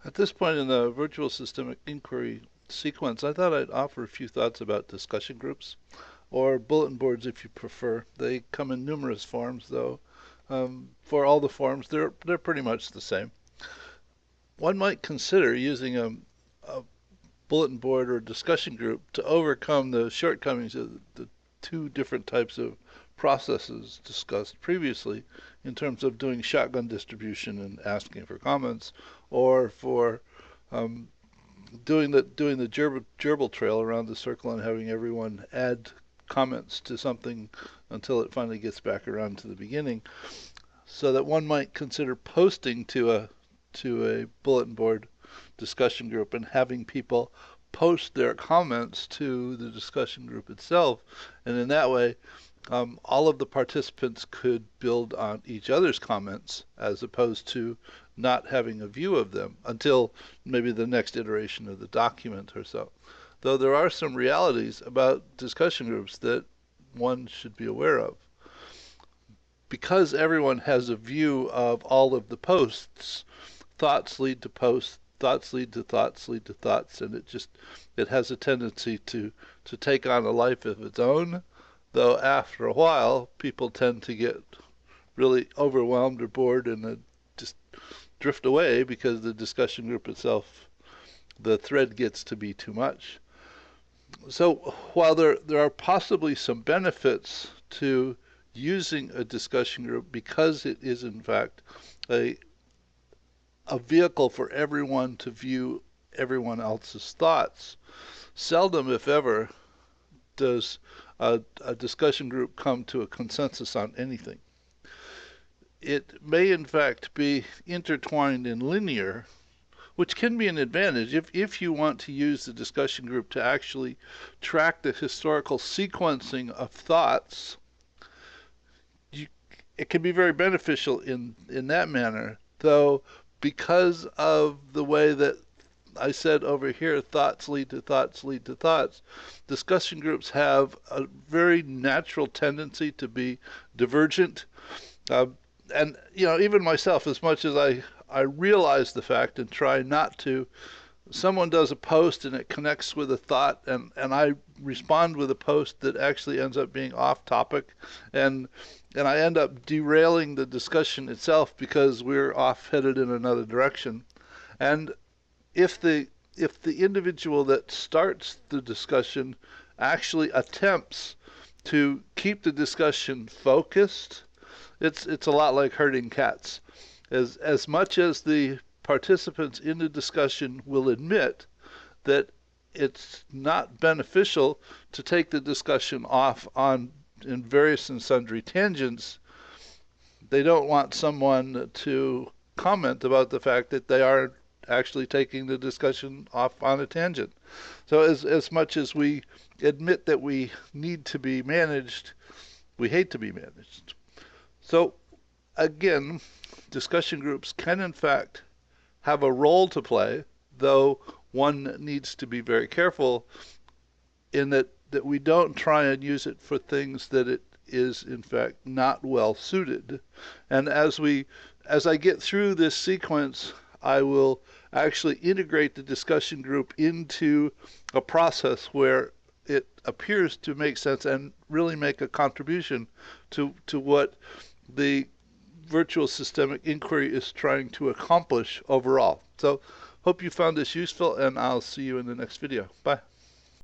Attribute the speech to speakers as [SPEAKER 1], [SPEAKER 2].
[SPEAKER 1] At this point in the virtual systemic inquiry sequence, I thought I'd offer a few thoughts about discussion groups, or bulletin boards if you prefer. They come in numerous forms, though. For all the forms, they're pretty much the same. One might consider using a bulletin board or discussion group to overcome the shortcomings of the two different types of processes discussed previously in terms of doing shotgun distribution and asking for comments, or for um, doing the gerbil trail around the circle and having everyone add comments to something until it finally gets back around to the beginning, so that one might consider posting to a bulletin board discussion group and having people post their comments to the discussion group itself, and in that way all of the participants could build on each other's comments as opposed to not having a view of them until maybe the next iteration of the document or so. Though there are some realities about discussion groups that one should be aware of. Because everyone has a view of all of the posts, thoughts lead to posts, thoughts lead to thoughts lead to thoughts, and it has a tendency to take on a life of its own, though after a while people tend to get really overwhelmed or bored and just drift away because the discussion group itself, the thread gets to be too much. So while there are possibly some benefits to using a discussion group because it is in fact a a vehicle for everyone to view everyone else's thoughts, seldom, if ever, does a discussion group come to a consensus on anything. It may, in fact, be intertwined in linear, which can be an advantage if you want to use the discussion group to actually track the historical sequencing of thoughts. You, it can be very beneficial in that manner, though because of the way that I said over here, thoughts lead to thoughts lead to thoughts. Discussion groups have a very natural tendency to be divergent. Uh, and, even myself, as much as I realize the fact and try not to, someone does a post and it connects with a thought, and I respond with a post that actually ends up being off topic, and I end up derailing the discussion itself because we're off headed in another direction. And if the individual that starts the discussion actually attempts to keep the discussion focused, it's a lot like herding cats. As much as the participants in the discussion will admit that it's not beneficial to take the discussion off on in various and sundry tangents, they don't want someone to comment about the fact that they are actually taking the discussion off on a tangent. So as much as we admit that we need to be managed, we hate to be managed. So again, discussion groups can in fact have a role to play, though one needs to be very careful in that we don't try and use it for things that it is in fact not well suited. And as I get through this sequence, I will actually integrate the discussion group into a process where it appears to make sense and really make a contribution to what the virtual systemic inquiry is trying to accomplish overall. So hope you found this useful, and I'll see you in the next video. Bye.